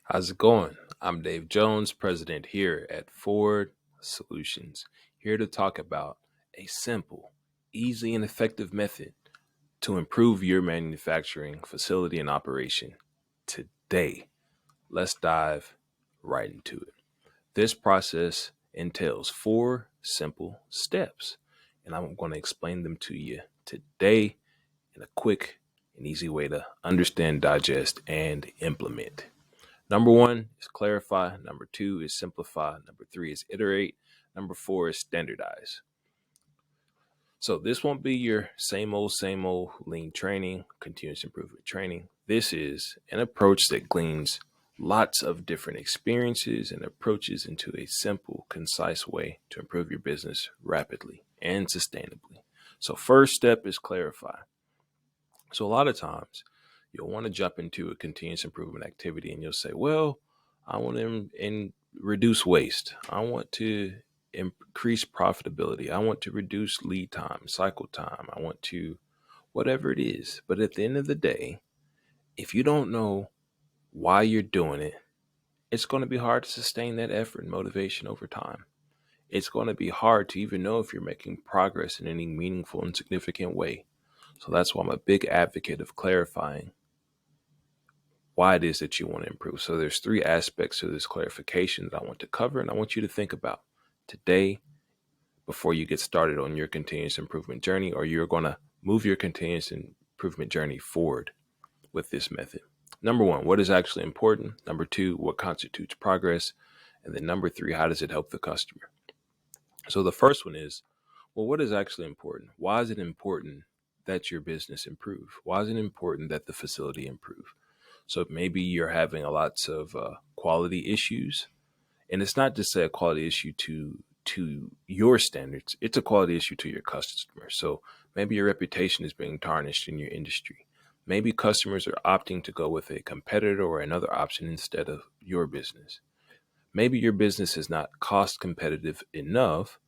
How's it going? I'm Dave Jones, president here at Ford Solutions, here to talk about a simple, easy, and effective method to improve your manufacturing facility and operation today. Let's dive right into it. This process entails four simple steps, and I'm going to explain them to you today in a quick and easy way to understand, digest, and implement. Number one is clarify. Number two is simplify. Number three is iterate. Number four is standardize. So this won't be your same old lean training, continuous improvement training. This is an approach that gleans lots of different experiences and approaches into a simple, concise way to improve your business rapidly and sustainably. So first step is clarify. So a lot of times you'll want to jump into a continuous improvement activity and you'll say, well, I want to reduce waste. I want to increase profitability. I want to reduce lead time, cycle time. I want to whatever it is. But at the end of the day, if you don't know why you're doing it, it's going to be hard to sustain that effort and motivation over time. It's going to be hard to even know if you're making progress in any meaningful and significant way. So that's why I'm a big advocate of clarifying why it is that you want to improve. So there's three aspects to this clarification that I want to cover and I want you to think about today before you get started on your continuous improvement journey, or you're going to move your continuous improvement journey forward with this method. Number one, what is actually important? Number two, what constitutes progress? And then number three, how does it help the customer? So the first one is, well, what is actually important? Why is it important that your business improve? Why is it important that the facility improve? So maybe you're having lots of quality issues, and it's not just a quality issue to your standards. It's a quality issue to your customer. So maybe your reputation is being tarnished in your industry. Maybe customers are opting to go with a competitor or another option instead of your business. Maybe your business is not cost competitive enough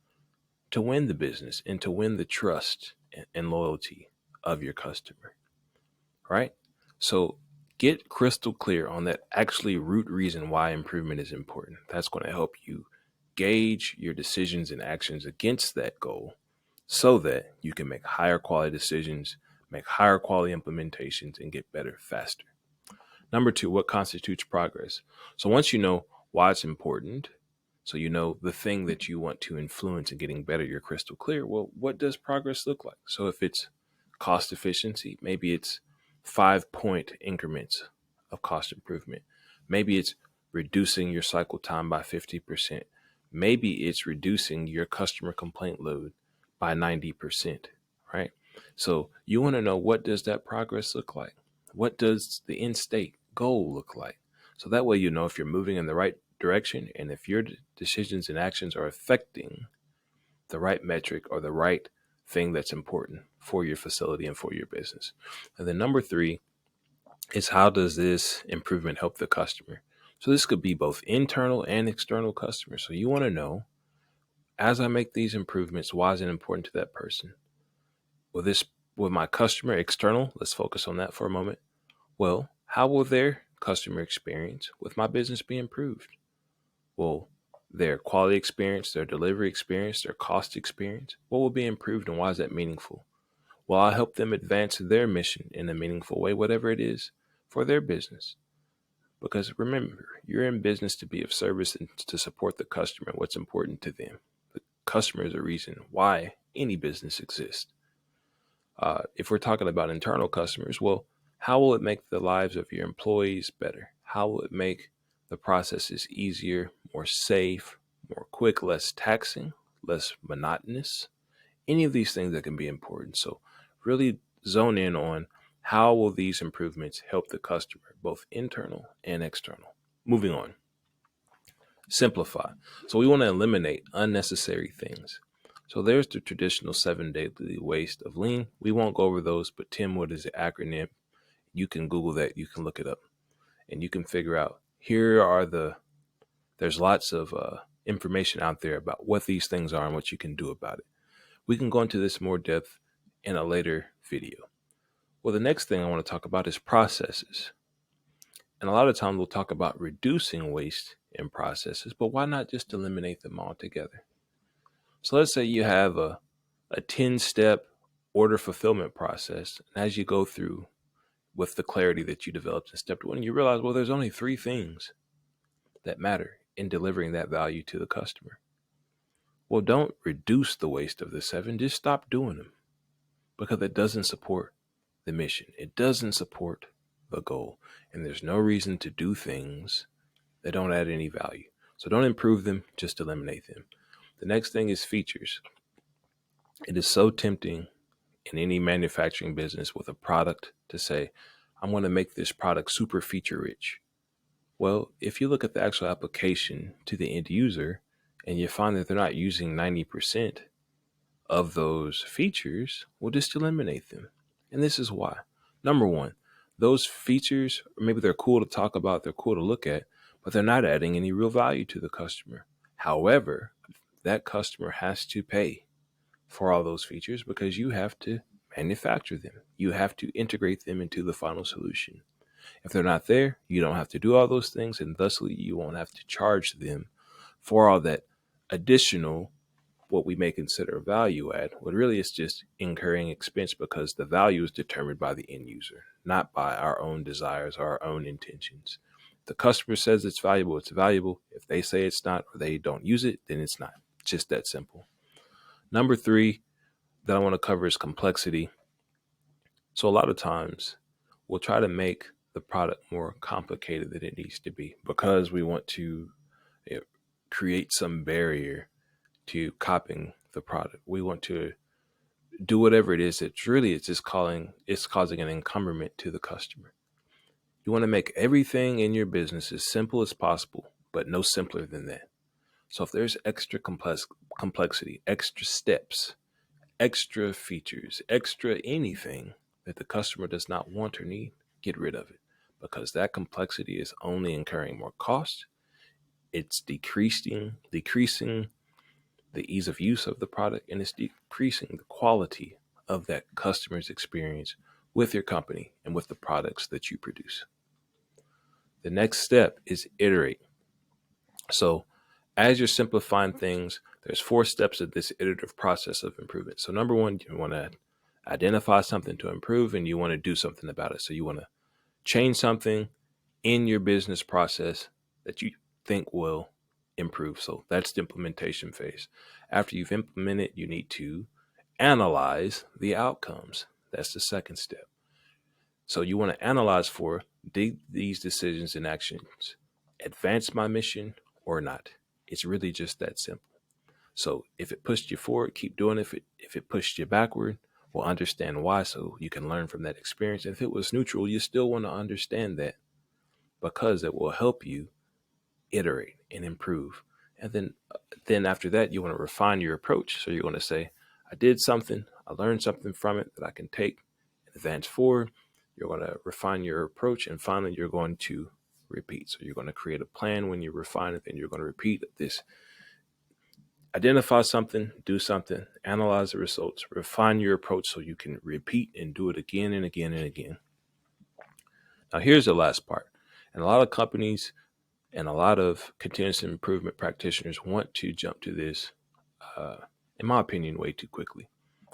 to win the business and to win the trust and loyalty of your customer, right? So get crystal clear on that actually root reason why improvement is important. That's going to help you gauge your decisions and actions against that goal so that you can make higher quality decisions, make higher quality implementations, and get better faster. Number two, what constitutes progress? So once you know why it's important, so you know the thing that you want to influence in getting better, you're crystal clear. Well, what does progress look like? So if it's cost efficiency, maybe it's 5-point increments of cost improvement. Maybe it's reducing your cycle time by 50%. Maybe it's reducing your customer complaint load by 90%, right? So you want to know, what does that progress look like? What does the end state goal look like? So that way you know if you're moving in the right direction and if your decisions and actions are affecting the right metric or the right thing that's important for your facility and for your business. And then number three is, how does this improvement help the customer? So this could be both internal and external customers. So you want to know, as I make these improvements, why is it important to that person? With my customer external, let's focus on that for a moment. Well, how will their customer experience with my business be improved? Well, their quality experience, their delivery experience, their cost experience, what will be improved and why is that meaningful? Well, I'll help them advance their mission in a meaningful way, whatever it is for their business. Because remember, you're in business to be of service and to support the customer and what's important to them. The customer is a reason why any business exists. If we're talking about internal customers, well, how will it make the lives of your employees better? How will it make the processes easier, more safe, more quick, less taxing, less monotonous? Any of these things that can be important. So really zone in on, how will these improvements help the customer, both internal and external? Moving on. Simplify. So we want to eliminate unnecessary things. So there's the traditional 7 daily waste of lean. We won't go over those, but Tim, what is the acronym? You can Google that, you can look it up, and you can figure out, there's lots of information out there about what these things are and what you can do about it. We can go into this more depth in a later video. Well, the next thing I want to talk about is processes. And a lot of times we'll talk about reducing waste in processes, but why not just eliminate them altogether? So let's say you have a 10-step order fulfillment process. And as you go through with the clarity that you developed in step one, you realize, well, there's only 3 things that matter in delivering that value to the customer. Well, don't reduce the waste of the 7, just stop doing them, because it doesn't support the mission. It doesn't support the goal. And there's no reason to do things that don't add any value. So don't improve them, just eliminate them. The next thing is features. It is so tempting in any manufacturing business with a product to say, I'm going to make this product super feature rich. Well, if you look at the actual application to the end user and you find that they're not using 90% of those features, we'll just eliminate them. And this is why. Number one, those features, maybe they're cool to talk about, they're cool to look at, but they're not adding any real value to the customer. However, that customer has to pay for all those features because you have to manufacture them. You have to integrate them into the final solution. If they're not there, you don't have to do all those things, and thusly you won't have to charge them for all that additional, what we may consider a value add. What really is just incurring expense, because the value is determined by the end user, not by our own desires or our own intentions. If the customer says it's valuable, it's valuable. If they say it's not, or they don't use it, then it's not. Just that simple. Number 3 that I want to cover is complexity. So a lot of times we'll try to make the product more complicated than it needs to be because we want to create some barrier to copying the product. We want to do whatever it is that's really, it's causing an encumberment to the customer. You want to make everything in your business as simple as possible, but no simpler than that. So if there's extra complexity, extra steps, extra features, extra anything that the customer does not want or need, get rid of it, because that complexity is only incurring more cost. It's decreasing the ease of use of the product, and it's decreasing the quality of that customer's experience with your company and with the products that you produce. The next step is iterate. So as you're simplifying things, there's 4 steps of this iterative process of improvement. So number 1, you want to identify something to improve, and you want to do something about it. So you want to change something in your business process that you think will improve. So that's the implementation phase. After you've implemented, you need to analyze the outcomes. That's the second step. So you want to analyze for, did these decisions and actions advance my mission or not? It's really just that simple. So if it pushed you forward, keep doing it. If it pushed you backward, we'll understand why, so you can learn from that experience. If it was neutral, you still want to understand that, because it will help you iterate and improve. And then after that, you want to refine your approach. So you're going to say, I did something, I learned something from it that I can take and advance forward. You're going to refine your approach, and finally, you're going to repeat. So you're going to create a plan. When you refine it, then you're going to repeat this. Identify something, do something, analyze the results, refine your approach so you can repeat and do it again and again and again. Now, here's the last part. And a lot of companies and a lot of continuous improvement practitioners want to jump to this, in my opinion, way too quickly.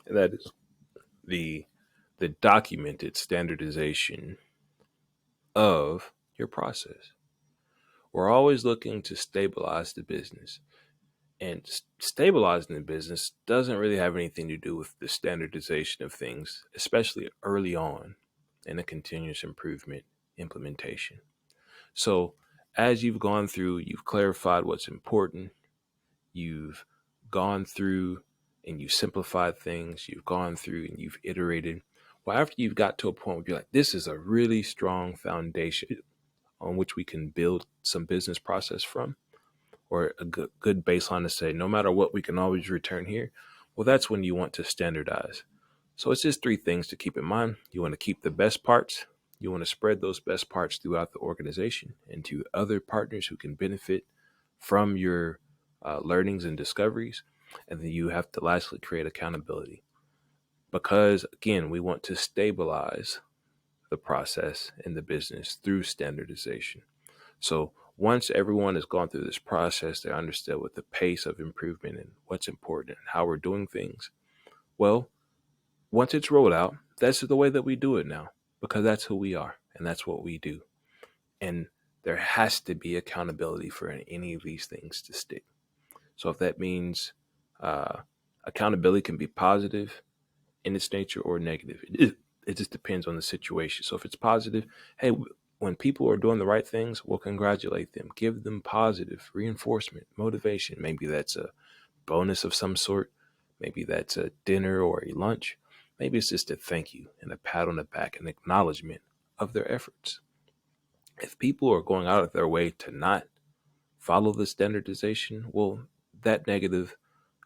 And that is the documented standardization of your process. We're always looking to stabilize the business. And stabilizing the business doesn't really have anything to do with the standardization of things, especially early on in a continuous improvement implementation. So as you've gone through, you've clarified what's important, you've gone through and you simplified things, you've gone through and you've iterated. Well, after you've got to a point where you're like, this is a really strong foundation on which we can build some business process from, or a good baseline to say, no matter what, we can always return here. Well, that's when you want to standardize. So it's just 3 things to keep in mind. You want to keep the best parts. You want to spread those best parts throughout the organization and to other partners who can benefit from your learnings and discoveries. And then you have to lastly create accountability, because again, we want to stabilize the process in the business through standardization. So once everyone has gone through this process, they understand what the pace of improvement and what's important and how we're doing things. Well, once it's rolled out, that's the way that we do it now, because that's who we are and that's what we do. And there has to be accountability for any of these things to stick. So if that means uh, accountability can be positive in its nature or negative, it just depends on the situation. So if it's positive, hey, when people are doing the right things, we'll congratulate them, give them positive reinforcement, motivation. Maybe that's a bonus of some sort. Maybe that's a dinner or a lunch. Maybe it's just a thank you and a pat on the back, an acknowledgement of their efforts. If people are going out of their way to not follow the standardization, well, that negative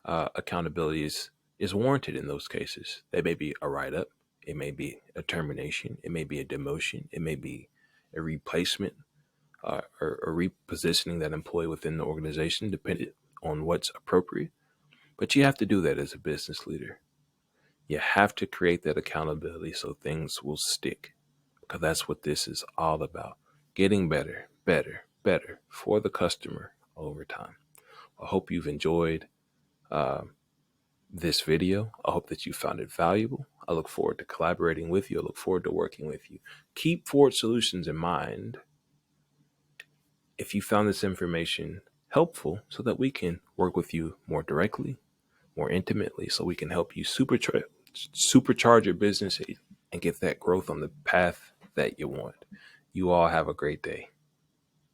accountability is warranted in those cases. They may be a write up, it may be a termination, it may be a demotion, it may be a replacement or repositioning that employee within the organization, depending on what's appropriate. But you have to do that as a business leader. You have to create that accountability so things will stick, because that's what this is all about. Getting better, better, better for the customer over time. I hope you've enjoyed uh, this video. I hope that you found it valuable. I look forward to collaborating with you. I look forward to working with you. Keep Forward Solutions in mind if you found this information helpful, so that we can work with you more directly, more intimately, so we can help you supercharge your business and get that growth on the path that you want. You all have a great day.